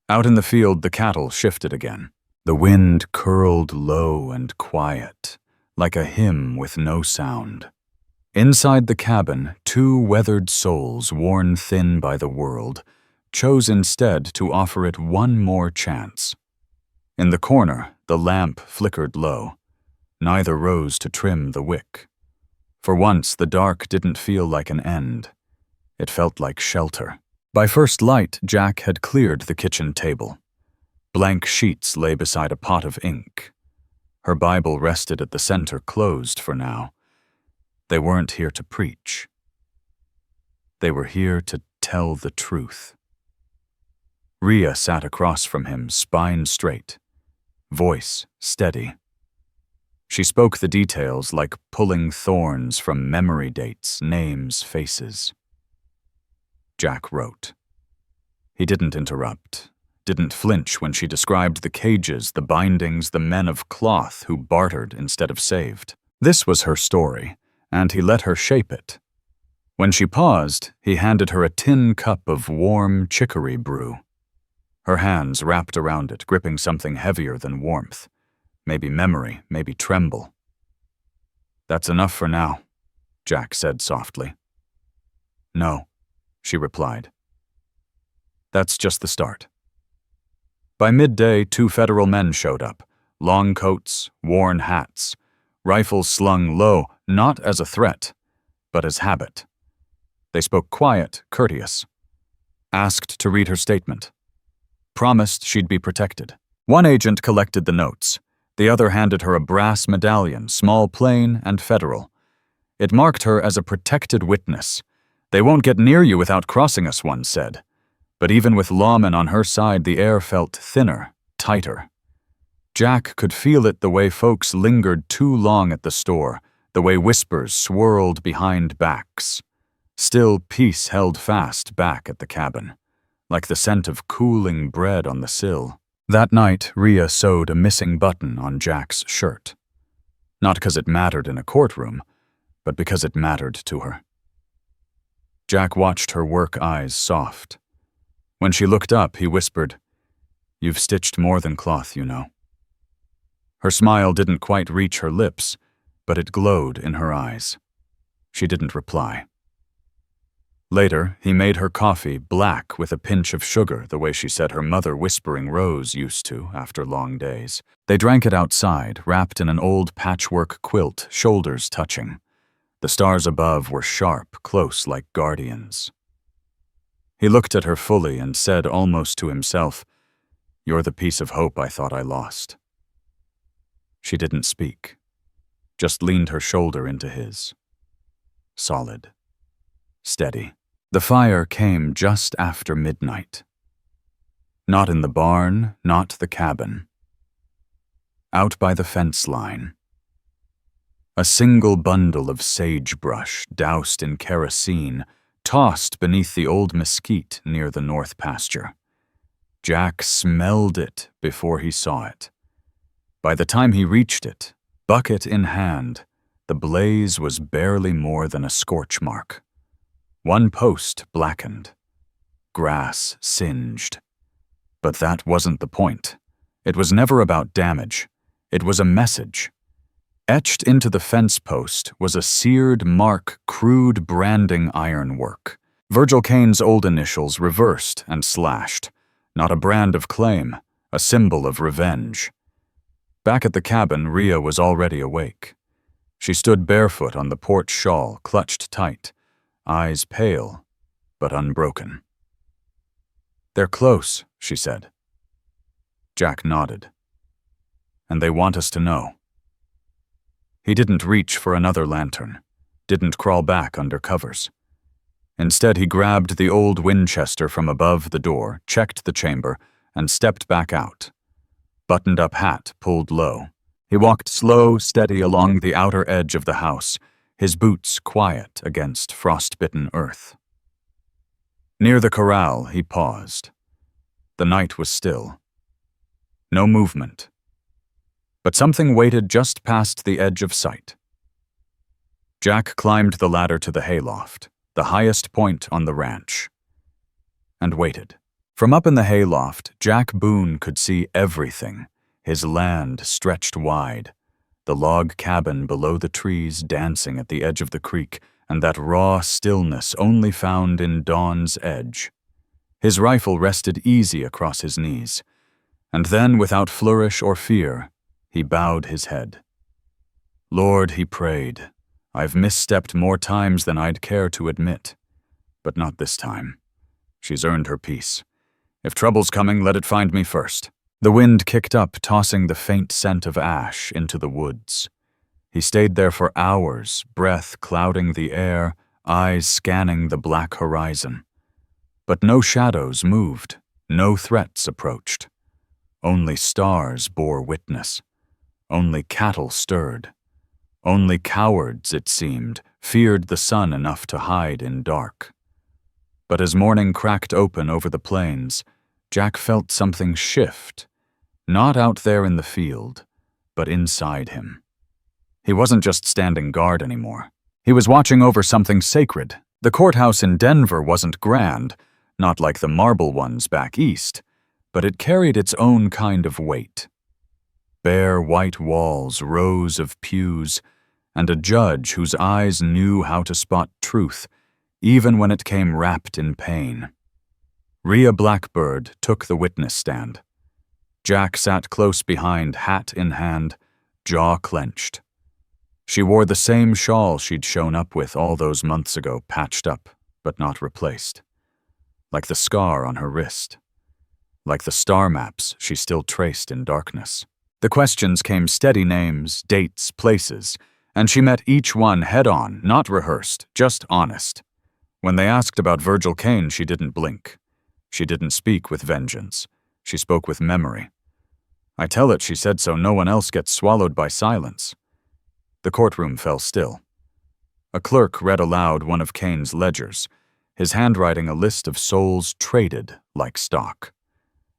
Out in the field, the cattle shifted again. The wind curled low and quiet, like a hymn with no sound. Inside the cabin, two weathered souls, worn thin by the world, chose instead to offer it one more chance. In the corner, the lamp flickered low. Neither rose to trim the wick. For once, the dark didn't feel like an end. It felt like shelter. By first light, Jack had cleared the kitchen table. Blank sheets lay beside a pot of ink. Her Bible rested at the center, closed for now. They weren't here to preach. They were here to tell the truth. Rhea sat across from him, spine straight, voice steady. She spoke the details like pulling thorns from memory dates, names, faces. Jack wrote. He didn't interrupt, didn't flinch when she described the cages, the bindings, the men of cloth who bartered instead of saved. This was her story, and he let her shape it. When she paused, he handed her a tin cup of warm chicory brew. Her hands wrapped around it, gripping something heavier than warmth. Maybe memory, maybe tremble. "That's enough for now," Jack said softly. "No," she replied. "That's just the start." By midday, 2 federal men showed up, long coats, worn hats, rifles slung low, not as a threat, but as habit. They spoke quiet, courteous. Asked to read her statement. Promised she'd be protected. One agent collected the notes. The other handed her a brass medallion, small, plain, and federal. It marked her as a protected witness. "They won't get near you without crossing us," one said. But even with lawmen on her side, the air felt thinner, tighter. Jack could feel it the way folks lingered too long at the store, the way whispers swirled behind backs. Still, peace held fast back at the cabin, like the scent of cooling bread on the sill. That night, Rhea sewed a missing button on Jack's shirt. Not because it mattered in a courtroom, but because it mattered to her. Jack watched her work eyes soft. When she looked up, he whispered, "You've stitched more than cloth, you know." Her smile didn't quite reach her lips, but it glowed in her eyes. She didn't reply. Later, he made her coffee black with a pinch of sugar, the way she said her mother Whispering Rose used to after long days. They drank it outside, wrapped in an old patchwork quilt, shoulders touching. The stars above were sharp, close like guardians. He looked at her fully and said almost to himself, "You're the piece of hope I thought I lost." She didn't speak, just leaned her shoulder into his. Solid. Steady. The fire came just after midnight. Not in the barn, not the cabin. Out by the fence line. A single bundle of sagebrush, doused in kerosene, tossed beneath the old mesquite near the north pasture. Jack smelled it before he saw it. By the time he reached it, bucket in hand, the blaze was barely more than a scorch mark. One post blackened. Grass singed. But that wasn't the point. It was never about damage. It was a message. Etched into the fence post was a seared mark, crude branding ironwork. Virgil Kane's old initials reversed and slashed. Not a brand of claim, a symbol of revenge. Back at the cabin, Rhea was already awake. She stood barefoot on the porch shawl, clutched tight, eyes pale, but unbroken. "They're close," she said. Jack nodded. "And they want us to know." He didn't reach for another lantern, didn't crawl back under covers. Instead, he grabbed the old Winchester from above the door, checked the chamber, and stepped back out. Buttoned-up hat pulled low. He walked slow, steady along the outer edge of the house, his boots quiet against frostbitten earth. Near the corral, he paused. The night was still. No movement. But something waited just past the edge of sight. Jack climbed the ladder to the hayloft, the highest point on the ranch, and waited. From up in the hayloft, Jack Boone could see everything. His land stretched wide, the log cabin below the trees dancing at the edge of the creek, and that raw stillness only found in dawn's edge. His rifle rested easy across his knees, and then, without flourish or fear, he bowed his head. "Lord," he prayed, "I've misstepped more times than I'd care to admit. But not this time. She's earned her peace. If trouble's coming, let it find me first." The wind kicked up, tossing the faint scent of ash into the woods. He stayed there for hours, breath clouding the air, eyes scanning the black horizon. But no shadows moved, no threats approached. Only stars bore witness. Only cattle stirred. Only cowards, it seemed, feared the sun enough to hide in dark. But as morning cracked open over the plains, Jack felt something shift, not out there in the field, but inside him. He wasn't just standing guard anymore. He was watching over something sacred. The courthouse in Denver wasn't grand, not like the marble ones back east, but it carried its own kind of weight. Bare white walls, rows of pews, and a judge whose eyes knew how to spot truth, even when it came wrapped in pain. Rhea Blackbird took the witness stand. Jack sat close behind, hat in hand, jaw clenched. She wore the same shawl she'd shown up with all those months ago, patched up, but not replaced. Like the scar on her wrist. Like the star maps she still traced in darkness. The questions came steady: names, dates, places, and she met each one head-on, not rehearsed, just honest. When they asked about Virgil Kane, she didn't blink. She didn't speak with vengeance. She spoke with memory. "I tell it," she said, "so no one else gets swallowed by silence." The courtroom fell still. A clerk read aloud one of Kane's ledgers, his handwriting a list of souls traded like stock.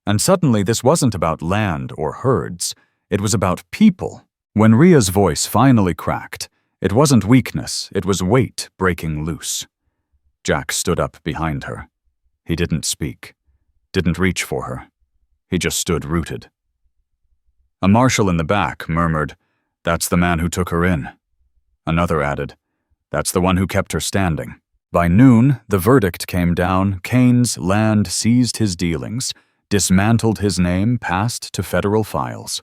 And suddenly this wasn't about land or herds, it was about people. When Rhea's voice finally cracked, it wasn't weakness, it was weight breaking loose. Jack stood up behind her. He didn't speak, didn't reach for her. He just stood rooted. A marshal in the back murmured, "That's the man who took her in." Another added, "That's the one who kept her standing." By noon, the verdict came down. Kane's land seized his dealings, dismantled his name, passed to federal files.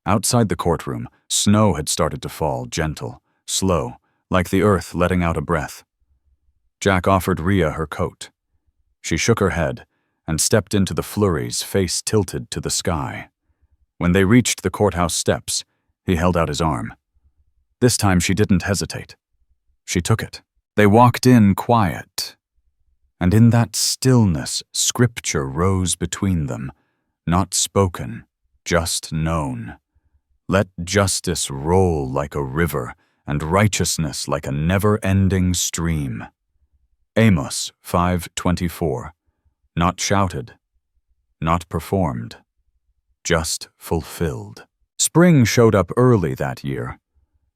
Outside the courtroom, snow had started to fall, gentle, slow, like the earth letting out a breath. Jack offered Rhea her coat. She shook her head and stepped into the flurries, face tilted to the sky. When they reached the courthouse steps, he held out his arm. This time she didn't hesitate. She took it. They walked in quiet, and in that stillness, scripture rose between them, not spoken, just known. Let justice roll like a river, and righteousness like a never-ending stream. Amos 5:24. Not shouted, not performed, just fulfilled. Spring showed up early that year.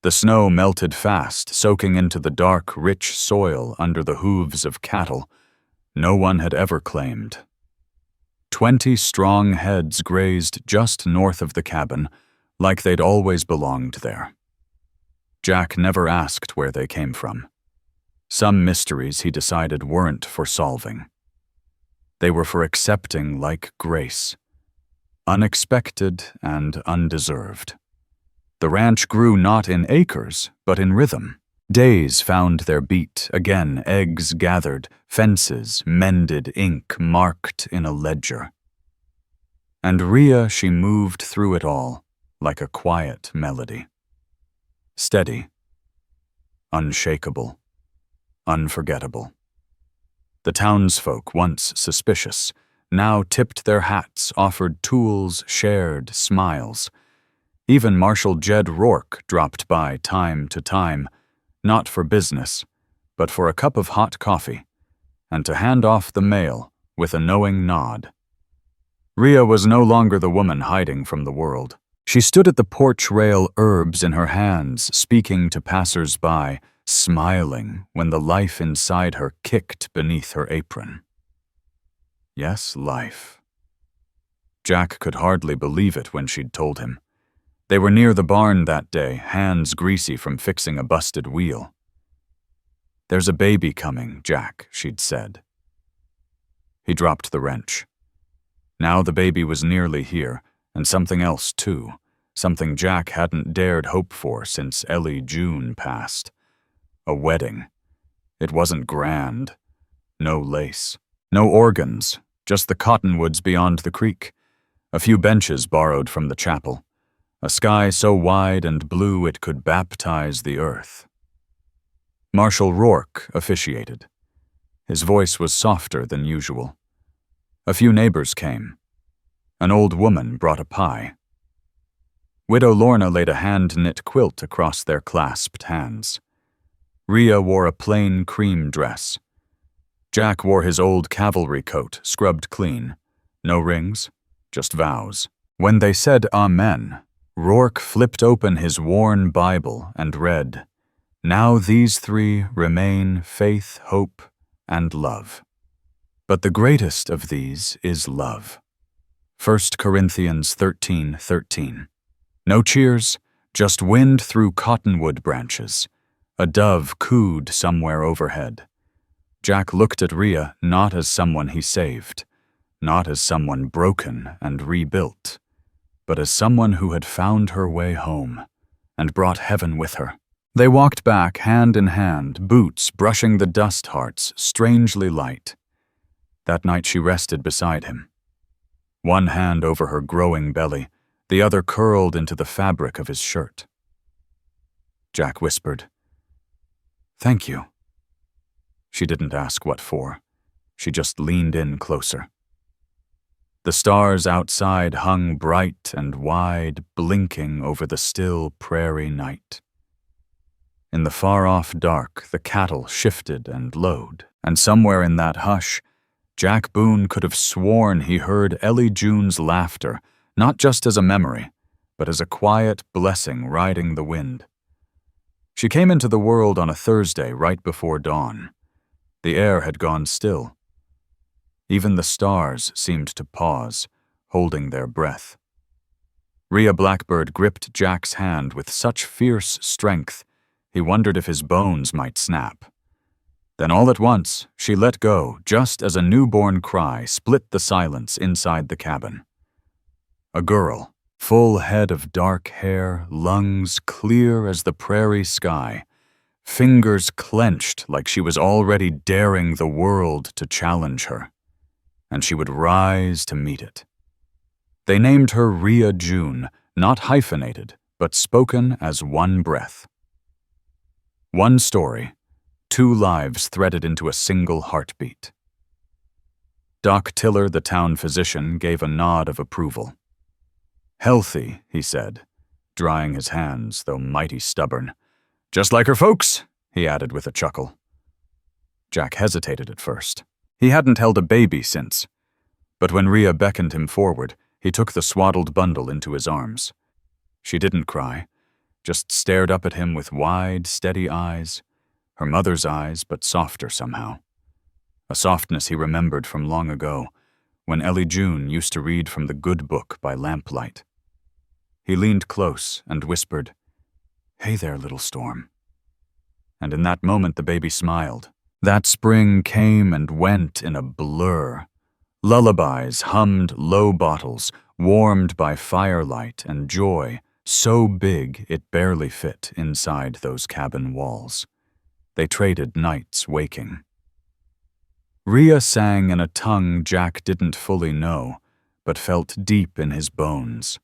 The snow melted fast, soaking into the dark, rich soil under the hooves of cattle no one had ever claimed. 20 strong heads grazed just north of the cabin, like they'd always belonged there. Jack never asked where they came from. Some mysteries he decided weren't for solving. They were for accepting like grace, unexpected and undeserved. The ranch grew not in acres, but in rhythm. Days found their beat, again eggs gathered, fences mended, ink marked in a ledger. And Rhea, she moved through it all like a quiet melody. Steady, unshakable, unforgettable. The townsfolk, once suspicious, now tipped their hats, offered tools, shared smiles. Even Marshal Jed Rourke dropped by time to time, not for business, but for a cup of hot coffee, and to hand off the mail with a knowing nod. Rhea was no longer the woman hiding from the world. She stood at the porch rail, herbs in her hands, speaking to passers-by, smiling when the life inside her kicked beneath her apron. Yes, life. Jack could hardly believe it when she'd told him. They were near the barn that day, hands greasy from fixing a busted wheel. "There's a baby coming, Jack," she'd said. He dropped the wrench. Now the baby was nearly here, and something else too, something Jack hadn't dared hope for since Ellie June passed. A wedding. It wasn't grand. No lace. No organs, just the cottonwoods beyond the creek. A few benches borrowed from the chapel. A sky so wide and blue it could baptize the earth. Marshal Rourke officiated. His voice was softer than usual. A few neighbors came. An old woman brought a pie. Widow Lorna laid a hand-knit quilt across their clasped hands. Rhea wore a plain cream dress. Jack wore his old cavalry coat, scrubbed clean. No rings, just vows. When they said Amen, Rourke flipped open his worn Bible and read, "Now these three remain faith, hope, and love. But the greatest of these is love." 1 Corinthians 13:13. No cheers, just wind through cottonwood branches. A dove cooed somewhere overhead. Jack looked at Rhea not as someone he saved, not as someone broken and rebuilt, but as someone who had found her way home and brought heaven with her. They walked back hand in hand, boots brushing the dust hearts, strangely light. That night she rested beside him. One hand over her growing belly, the other curled into the fabric of his shirt. Jack whispered, "Thank you." She didn't ask what for. She just leaned in closer. The stars outside hung bright and wide, blinking over the still prairie night. In the far-off dark, the cattle shifted and lowed, and somewhere in that hush, Jack Boone could have sworn he heard Ellie June's laughter, not just as a memory, but as a quiet blessing riding the wind. She came into the world on a Thursday right before dawn. The air had gone still. Even the stars seemed to pause, holding their breath. Rhea Blackbird gripped Jack's hand with such fierce strength, he wondered if his bones might snap. Then all at once, she let go just as a newborn cry split the silence inside the cabin. A girl, full head of dark hair, lungs clear as the prairie sky, fingers clenched like she was already daring the world to challenge her, and she would rise to meet it. They named her Rhea June, not hyphenated, but spoken as one breath. One story, 2 lives threaded into a single heartbeat. Doc Tiller, the town physician, gave a nod of approval. "Healthy," he said, drying his hands, though mighty stubborn. "Just like her folks," he added with a chuckle. Jack hesitated at first. He hadn't held a baby since. But when Rhea beckoned him forward, he took the swaddled bundle into his arms. She didn't cry, just stared up at him with wide, steady eyes, her mother's eyes, but softer somehow. A softness he remembered from long ago, when Ellie June used to read from the good book by lamplight. He leaned close and whispered, "Hey there, little storm." And in that moment the baby smiled. That spring came and went in a blur. Lullabies hummed low bottles, warmed by firelight and joy, so big it barely fit inside those cabin walls. They traded nights waking. Rhea sang in a tongue Jack didn't fully know, but felt deep in his bones.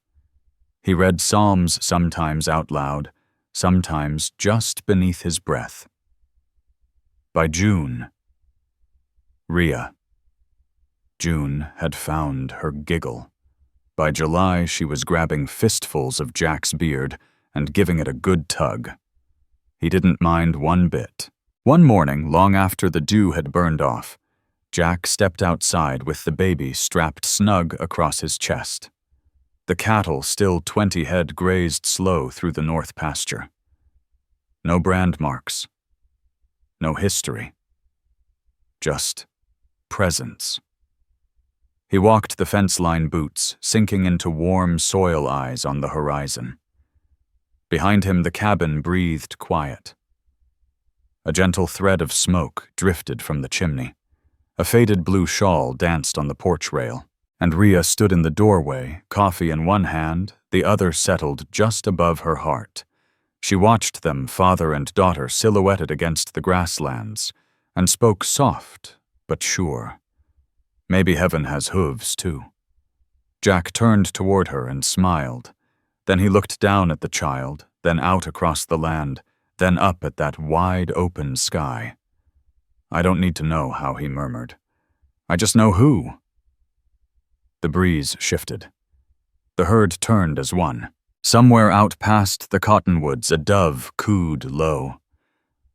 He read psalms sometimes out loud, sometimes just beneath his breath. By June, Rhea. June had found her giggle. By July, she was grabbing fistfuls of Jack's beard and giving it a good tug. He didn't mind one bit. One morning, long after the dew had burned off, Jack stepped outside with the baby strapped snug across his chest. The cattle, still 20 head, grazed slow through the north pasture. No brand marks. No history. Just presence. He walked the fence-line boots, sinking into warm soil eyes on the horizon. Behind him, the cabin breathed quiet. A gentle thread of smoke drifted from the chimney. A faded blue shawl danced on the porch rail, and Rhea stood in the doorway, coffee in one hand, the other settled just above her heart. She watched them, father and daughter, silhouetted against the grasslands, and spoke soft but sure. Maybe heaven has hooves, too. Jack turned toward her and smiled. Then he looked down at the child, then out across the land, then up at that wide open sky. "I don't need to know how," he murmured. "I just know who." The breeze shifted. The herd turned as one. Somewhere out past the cottonwoods, a dove cooed low.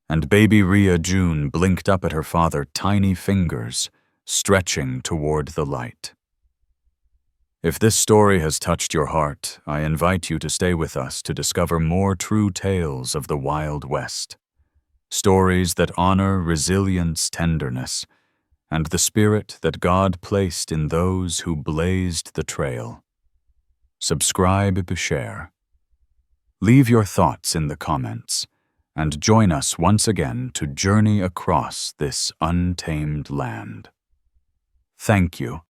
And baby Rhea June blinked up at her father, tiny fingers stretching toward the light. If this story has touched your heart, I invite you to stay with us to discover more true tales of the Wild West. Stories that honor resilience, tenderness, and the spirit that God placed in those who blazed the trail. Subscribe, share. Leave your thoughts in the comments, and join us once again to journey across this untamed land. Thank you.